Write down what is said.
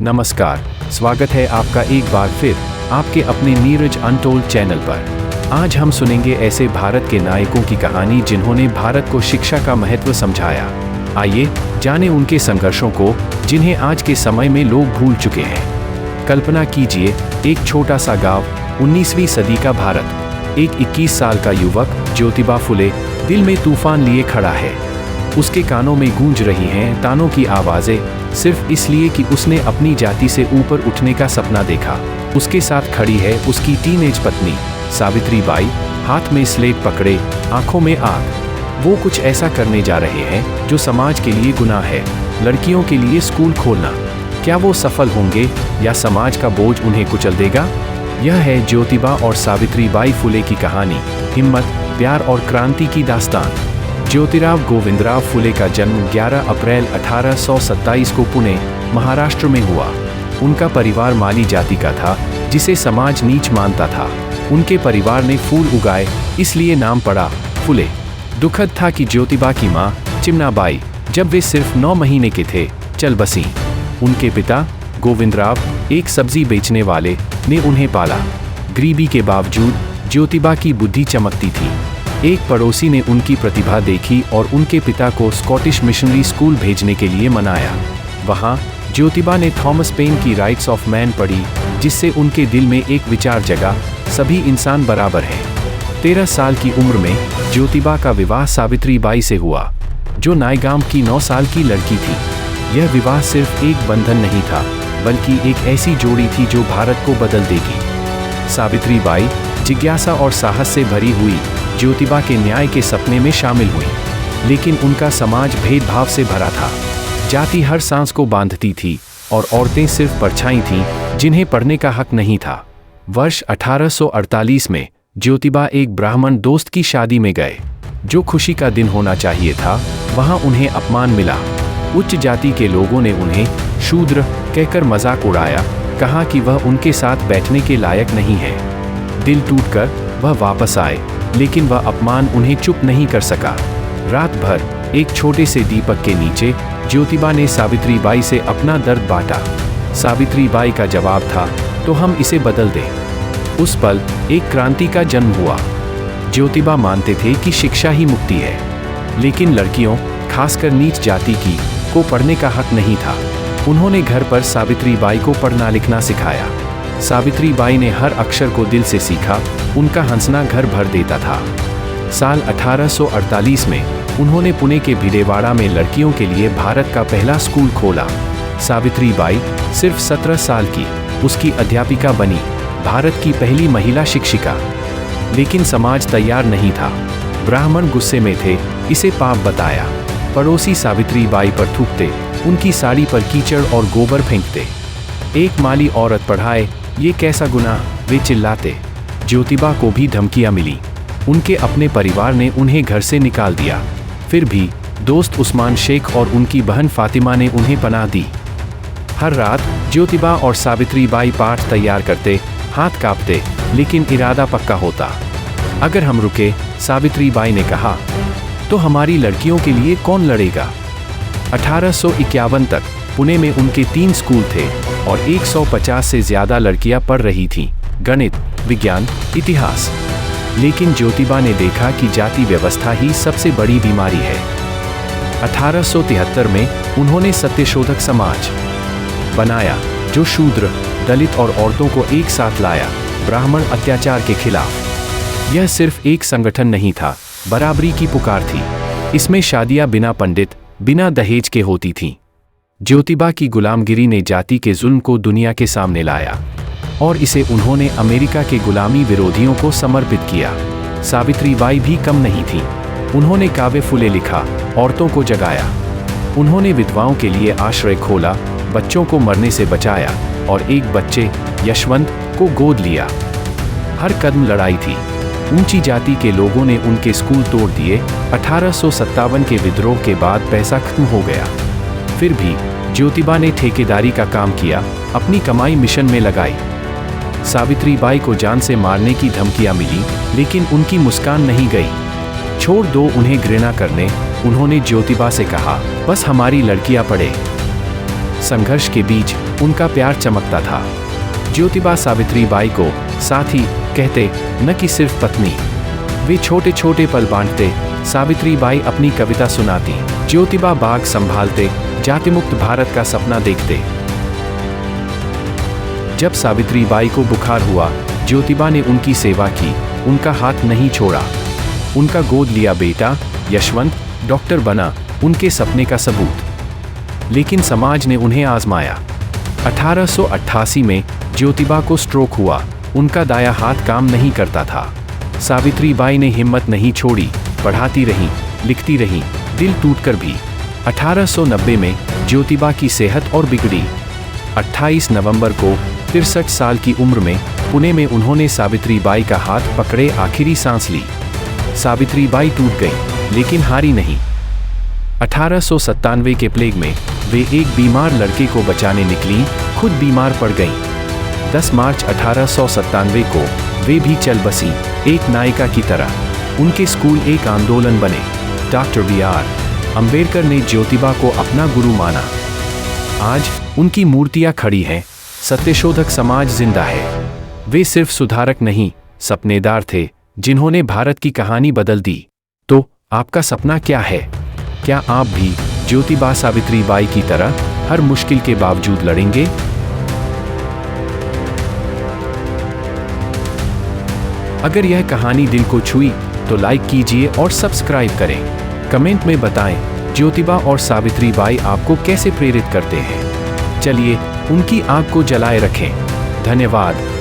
नमस्कार, स्वागत है आपका एक बार फिर आपके अपने नीरज अनटोल्ड चैनल पर। आज हम सुनेंगे ऐसे भारत के नायकों की कहानी जिन्होंने भारत को शिक्षा का महत्व समझाया। आइए जानें उनके संघर्षों को जिन्हें आज के समय में लोग भूल चुके हैं। कल्पना कीजिए, एक छोटा सा गांव, 19वीं सदी का भारत। एक 21 साल का युवक ज्योतिबा फुले दिल में तूफान लिए खड़ा है। उसके कानों में गूंज रही हैं तानों की आवाज़ें, सिर्फ इसलिए कि उसने अपनी जाति से ऊपर उठने का सपना देखा। उसके साथ खड़ी है उसकी टीनेज पत्नी सावित्री बाई, हाथ में स्लेट पकड़े, आंखों में आग। वो कुछ ऐसा करने जा रहे हैं जो समाज के लिए गुनाह है, लड़कियों के लिए स्कूल खोलना। क्या वो सफल होंगे या समाज का बोझ उन्हें कुचल देगा? यह है ज्योतिबा और सावित्री बाई फुले की कहानी, हिम्मत, प्यार और क्रांति की दास्तान। ज्योतिराव गोविंदराव फुले का जन्म 11 अप्रैल 1827 को पुणे, महाराष्ट्र में हुआ। उनका परिवार माली जाति का था, जिसे समाज नीच मानता था। उनके परिवार ने फूल उगाए, इसलिए नाम पड़ा फुले। दुखद था कि ज्योतिबा की मां चिमनाबाई, जब वे सिर्फ 9 महीने के थे, चल बसीं। उनके पिता गोविंदराव, एक सब्जी बेचने वाले, ने उन्हें पाला। गरीबी के बावजूद ज्योतिबा की बुद्धि चमकती थी। एक पड़ोसी ने उनकी प्रतिभा देखी और उनके पिता को स्कॉटिश मिशनरी स्कूल भेजने के लिए मनाया। वहां ज्योतिबा ने थॉमस पेन की राइट्स ऑफ मैन पढ़ी, जिससे उनके दिल में एक विचार जगा, सभी इंसान बराबर हैं। 13 साल की उम्र में ज्योतिबा का विवाह सावित्री बाई से हुआ, जो नायगाम की 9 साल की लड़की थी। यह विवाह सिर्फ एक बंधन नहीं था, बल्कि एक ऐसी जोड़ी थी जो भारत को बदल देगी। सावित्री बाई जिज्ञासा और साहस से भरी हुई ज्योतिबा के न्याय के सपने में शामिल हुई, लेकिन उनका समाज भेदभाव से भरा था। जाति हर सांस को बांधती थी और औरतें सिर्फ परछाई थीं जिन्हें पढ़ने का हक नहीं था। वर्ष 1848 में ज्योतिबा एक ब्राह्मण दोस्त की शादी में गए। जो खुशी का दिन होना चाहिए था, वहां उन्हें अपमान मिला। उच्च जाति के लोगों ने उन्हें शूद्र कहकर मजाक उड़ाया, कहा कि वह उनके साथ बैठने के लायक नहीं है। दिल टूटकर वह वापस आए, लेकिन वह अपमान उन्हें चुप नहीं कर सका। रात भर एक छोटे से दीपक के नीचे ज्योतिबा ने सावित्री बाई से अपना दर्द बांटा। सावित्री बाई का जवाब था, तो हम इसे बदल दें। उस पल एक क्रांति का जन्म हुआ। ज्योतिबा मानते थे कि शिक्षा ही मुक्ति है, लेकिन लड़कियों, खासकर नीच जाति की, को पढ़ने का हक नहीं था। उन्होंने घर पर सावित्री बाई को पढ़ना लिखना सिखाया। सावित्री बाई ने हर अक्षर को दिल से सीखा, उनका हंसना घर भर देता था। साल 1848 में उन्होंने पुणे के भिडेवाड़ा में लड़कियों के लिए भारत का पहला स्कूल खोला। सावित्री बाई सिर्फ 17 साल की उसकी अध्यापिका बनी, भारत की पहली महिला शिक्षिका। लेकिन समाज तैयार नहीं था। ब्राह्मण गुस्से में थे, इसे पाप बताया। पड़ोसी सावित्री बाई पर थूकते, उनकी साड़ी पर कीचड़ और गोबर फेंकते। एक माली औरत पढ़ाए, ये कैसा गुनाह, वे चिल्लाते। ज्योतिबा को भी धमकियां मिली। उनके अपने परिवार ने उन्हें घर से निकाल दिया। फिर भी दोस्त उस्मान शेख और उनकी बहन फातिमा ने उन्हें पनाह दी। हर रात ज्योतिबा और सावित्री बाई पाठ तैयार करते, हाथ कांपते, लेकिन इरादा पक्का होता। अगर हम रुके, सावित्री बाई ने कहा, तो हमारी लड़कियों के लिए कौन लड़ेगा? 1851 तक पुणे में उनके 3 स्कूल थे और 150 से ज्यादा लड़कियां पढ़ रही थीं, गणित, विज्ञान, इतिहास। लेकिन ज्योतिबा ने देखा कि जाति व्यवस्था ही सबसे बड़ी बीमारी है। 1873 में उन्होंने सत्यशोधक समाज बनाया, जो शूद्र, दलित और औरतों को एक साथ लाया, ब्राह्मण अत्याचार के खिलाफ। यह सिर्फ एक संगठन नहीं था, बराबरी की पुकार थी। इसमें शादियां बिना पंडित, बिना दहेज के होती थीं। ज्योतिबा की गुलामगिरी ने जाति के जुल्म को दुनिया के सामने लाया, और इसे उन्होंने अमेरिका के गुलामी विरोधियों को समर्पित किया। सावित्री बाई भी कम नहीं थी। उन्होंने काव्य फुले लिखा, औरतों को जगाया। उन्होंने विधवाओं के लिए आश्रय खोला, बच्चों को मरने से बचाया और एक बच्चे, यशवंत, को गोद लिया। हर कदम लड़ाई थी। ऊंची जाति के लोगों ने उनके स्कूल तोड़ दिए। 1857 के विद्रोह के बाद पैसा खत्म हो गया। फिर भी ज्योतिबा ने ठेकेदारी का काम किया, अपनी कमाई मिशन में लगाई। सावित्री बाई को जान से मारने की धमकियां मिली, लेकिन उनकी मुस्कान नहीं गई। छोड़ दो उन्हें घृणा करने, उन्होंने ज्योतिबा से कहा, बस हमारी लड़कियां पढ़े। संघर्ष के बीच उनका प्यार चमकता था। ज्योतिबा सावित्रीबाई को साथी कहते, न कि सिर्फ पत्नी। वे छोटे छोटे पल बांटते, सावित्रीबाई अपनी कविता सुनाती, ज्योतिबा बाग संभालते, जातिमुक्त भारत का सपना देखते। जब सावित्रीबाई को बुखार हुआ, ज्योतिबा ने उनकी सेवा की, उनका हाथ नहीं छोड़ा। उनका गोद लिया बेटा यशवंत डॉक्टर बना, उनके सपने का सबूत। लेकिन समाज ने उन्हें आजमाया। 1888 में ज्योतिबा को स्ट्रोक हुआ, उनका दाया हाथ काम नहीं करता था। सावित्रीबाई ने हिम्मत नहीं छोड़ी, पढ़ाती रहीं, लिखती रहीं, दिल टूटकर भी। 1890 में ज्योतिबा की सेहत और बिगड़ी। 28 नवंबर को 63 साल की उम्र में पुणे में उन्होंने सावित्रीबाई का हाथ पकड़े आखिरी सांस ली। सावित्रीबाई टूट गई, लेकिन हारी नहीं। 1897 के प्लेग में वे एक बीमार लड़के को बचाने निकलीं, खुद बीमार पड़ गईं। 10 मार्च 1897 को वे भी चल बसीं, एक नायिका की तरह। उनके स्कूल एक आंदोलन बने। Doctor B.R. अंबेडकर ने ज्योतिबा को अपना गुरु माना। आज उनकी मूर्तियां खड़ी हैं, सत्यशोधक समाज जिंदा है। वे सिर्फ सुधारक नहीं, सपनेदार थे, जिन्होंने भारत की कहानी बदल दी। तो आपका सपना क्या है? क्या आप भी ज्योतिबा सावित्रीबाई की तरह हर मुश्किल के बावजूद लड़ेंगे? अगर यह कहानी दिल को छुई तो लाइक कीजिए और सब्सक्राइब करें। कमेंट में बताएं ज्योतिबा और सावित्रीबाई आपको कैसे प्रेरित करते हैं। चलिए उनकी आग को जलाए रखें। धन्यवाद।